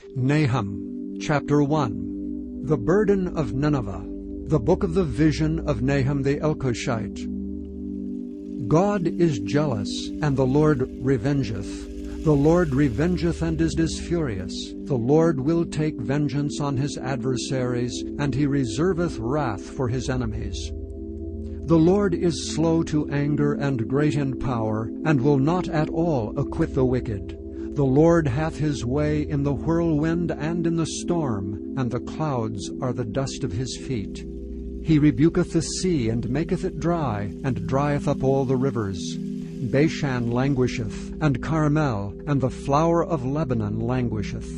Nahum, chapter 1. The burden of Nineveh. The book of the vision of Nahum the Elkoshite. God is jealous, and the Lord revengeth. The Lord revengeth and is furious. The Lord will take vengeance on his adversaries, and he reserveth wrath for his enemies. The Lord is slow to anger and great in power, and will not at all acquit the wicked. The Lord hath his way in the whirlwind and in the storm, and the clouds are the dust of his feet. He rebuketh the sea, and maketh it dry, and drieth up all the rivers. Bashan languisheth, and Carmel, and the flower of Lebanon languisheth.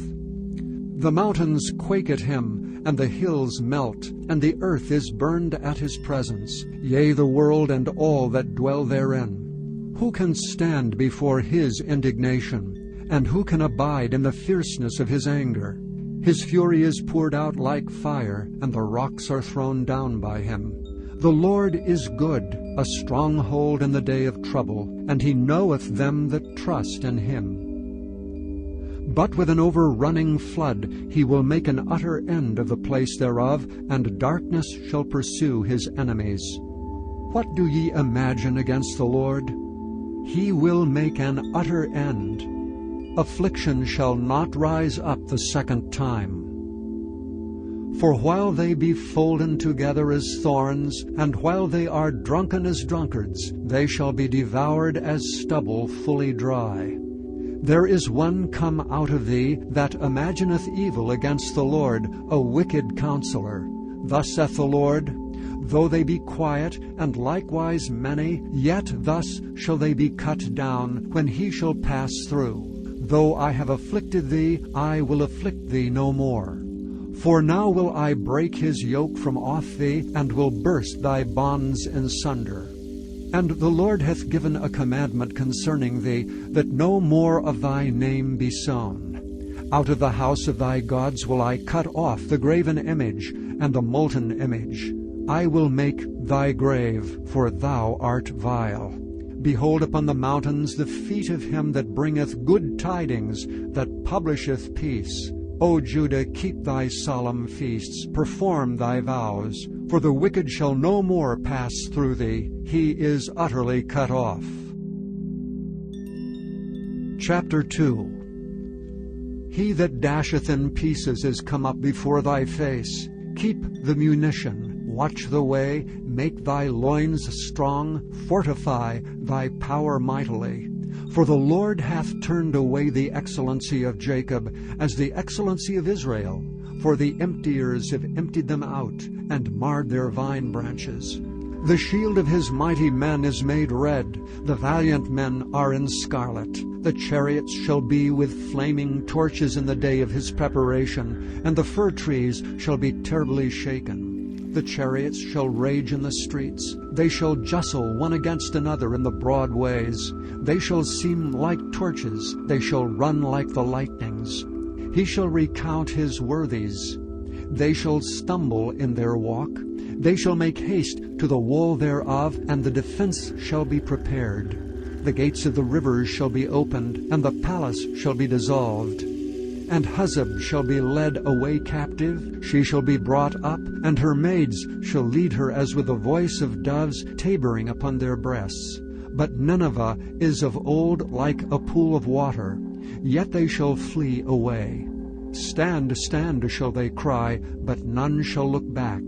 The mountains quake at him, and the hills melt, and the earth is burned at his presence, yea, the world and all that dwell therein. Who can stand before his indignation? And who can abide in the fierceness of his anger? His fury is poured out like fire, and the rocks are thrown down by him. The Lord is good, a stronghold in the day of trouble, and he knoweth them that trust in him. But with an overrunning flood he will make an utter end of the place thereof, and darkness shall pursue his enemies. What do ye imagine against the Lord? He will make an utter end. Affliction shall not rise up the second time. For while they be folden together as thorns, and while they are drunken as drunkards, they shall be devoured as stubble fully dry. There is one come out of thee that imagineth evil against the Lord, a wicked counselor. Thus saith the Lord, though they be quiet, and likewise many, yet thus shall they be cut down, when he shall pass through. Though I have afflicted thee, I will afflict thee no more. For now will I break his yoke from off thee, and will burst thy bonds in sunder. And the Lord hath given a commandment concerning thee, that no more of thy name be sown. Out of the house of thy gods will I cut off the graven image, and the molten image. I will make thy grave, for thou art vile. Behold upon the mountains the feet of him that bringeth good tidings, that publisheth peace. O Judah, keep thy solemn feasts, perform thy vows, for the wicked shall no more pass through thee. He is utterly cut off. Chapter 2. He that dasheth in pieces is come up before thy face. Keep the munition. Watch the way, make thy loins strong, fortify thy power mightily. For the Lord hath turned away the excellency of Jacob, as the excellency of Israel. For the emptiers have emptied them out, and marred their vine branches. The shield of his mighty men is made red, the valiant men are in scarlet. The chariots shall be with flaming torches in the day of his preparation, and the fir trees shall be terribly shaken. The chariots shall rage in the streets. They shall justle one against another in the broad ways. They shall seem like torches. They shall run like the lightnings. He shall recount his worthies. They shall stumble in their walk. They shall make haste to the wall thereof, and the defense shall be prepared. The gates of the rivers shall be opened, and the palace shall be dissolved. And Huzzab shall be led away captive, she shall be brought up, and her maids shall lead her as with the voice of doves tabering upon their breasts. But Nineveh is of old like a pool of water, yet they shall flee away. Stand, stand, shall they cry, but none shall look back.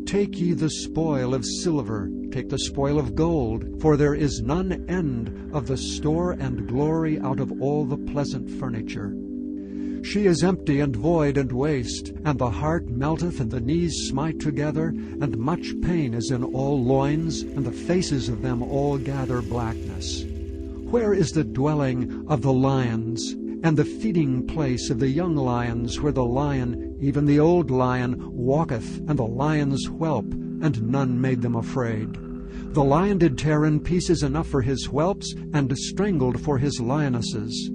Take ye the spoil of silver, take the spoil of gold, for there is none end of the store and glory out of all the pleasant furniture. She is empty and void and waste, and the heart melteth, and the knees smite together, and much pain is in all loins, and the faces of them all gather blackness. Where is the dwelling of the lions, and the feeding place of the young lions, where the lion, even the old lion, walketh, and the lion's whelp, and none made them afraid? The lion did tear in pieces enough for his whelps, and strangled for his lionesses,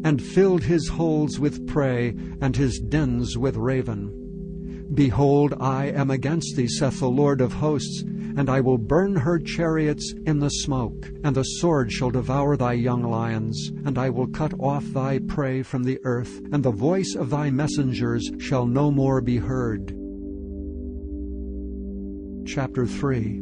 and filled his holes with prey, and his dens with raven. Behold, I am against thee, saith the Lord of hosts, and I will burn her chariots in the smoke, and the sword shall devour thy young lions, and I will cut off thy prey from the earth, and the voice of thy messengers shall no more be heard. Chapter 3.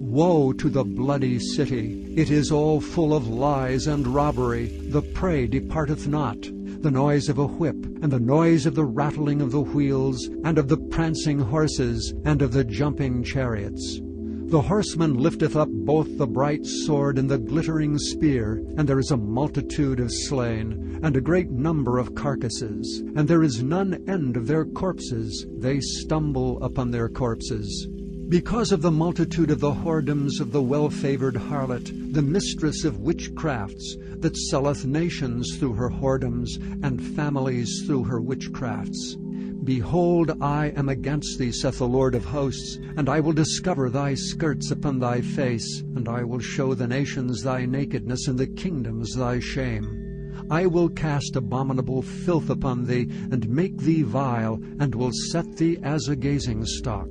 Woe to the bloody city! It is all full of lies and robbery. The prey departeth not. The noise of a whip, and the noise of the rattling of the wheels, and of the prancing horses, and of the jumping chariots. The horseman lifteth up both the bright sword and the glittering spear, and there is a multitude of slain, and a great number of carcasses, and there is none end of their corpses. They stumble upon their corpses. Because of the multitude of the whoredoms of the well-favored harlot, the mistress of witchcrafts, that selleth nations through her whoredoms, and families through her witchcrafts. Behold, I am against thee, saith the Lord of hosts, and I will discover thy skirts upon thy face, and I will show the nations thy nakedness, and the kingdoms thy shame. I will cast abominable filth upon thee, and make thee vile, and will set thee as a gazing-stock.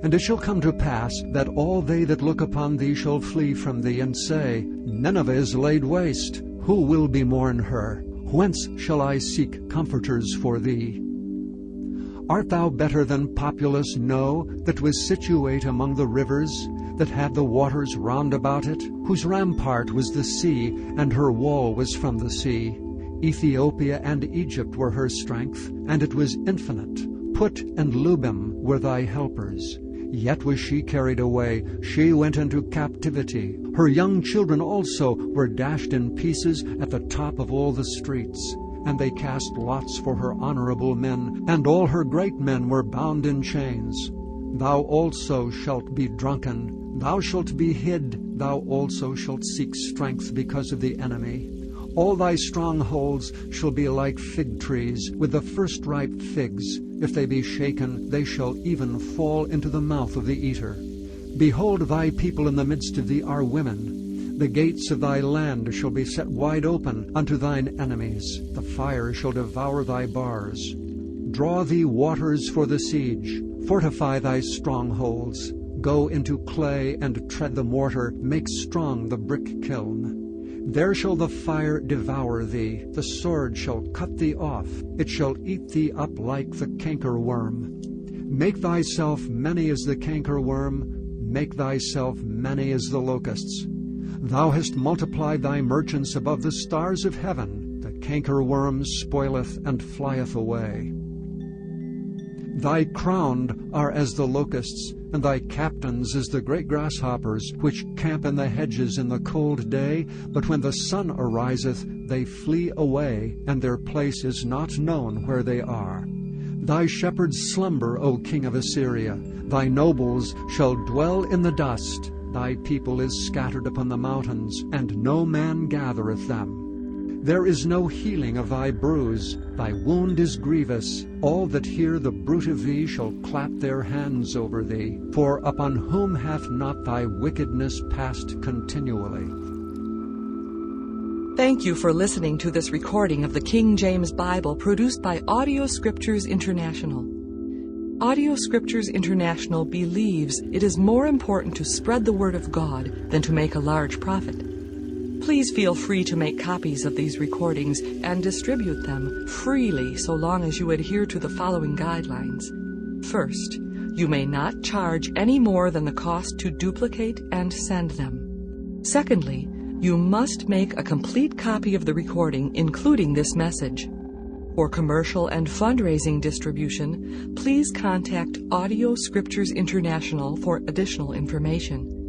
And it shall come to pass that all they that look upon thee shall flee from thee, and say, Nineveh is laid waste. Who will bemourn her? Whence shall I seek comforters for thee? Art thou better than Populus, No, that was situate among the rivers, that had the waters round about it, whose rampart was the sea, and her wall was from the sea? Ethiopia and Egypt were her strength, and it was infinite. Put and Lubim were thy helpers. Yet was she carried away, she went into captivity. Her young children also were dashed in pieces at the top of all the streets. And they cast lots for her honorable men, and all her great men were bound in chains. Thou also shalt be drunken, thou shalt be hid, thou also shalt seek strength because of the enemy. All thy strongholds shall be like fig trees with the first ripe figs. If they be shaken, they shall even fall into the mouth of the eater. Behold, thy people in the midst of thee are women. The gates of thy land shall be set wide open unto thine enemies. The fire shall devour thy bars. Draw thee waters for the siege. Fortify thy strongholds. Go into clay and tread the mortar. Make strong the brick kiln. There shall the fire devour thee, the sword shall cut thee off, it shall eat thee up like the cankerworm. Make thyself many as the cankerworm, make thyself many as the locusts. Thou hast multiplied thy merchants above the stars of heaven, the cankerworm spoileth and flieth away. Thy crowned are as the locusts, and thy captains as the great grasshoppers, which camp in the hedges in the cold day, but when the sun ariseth, they flee away, and their place is not known where they are. Thy shepherds slumber, O king of Assyria. Thy nobles shall dwell in the dust. Thy people is scattered upon the mountains, and no man gathereth them. There is no healing of thy bruise, thy wound is grievous. All that hear the bruit of thee shall clap their hands over thee. For upon whom hath not thy wickedness passed continually? Thank you for listening to this recording of the King James Bible produced by Audio Scriptures International. Audio Scriptures International believes it is more important to spread the Word of God than to make a large profit. Please feel free to make copies of these recordings and distribute them freely so long as you adhere to the following guidelines. First, you may not charge any more than the cost to duplicate and send them. Secondly, you must make a complete copy of the recording, including this message. For commercial and fundraising distribution, please contact Audio Scriptures International for additional information.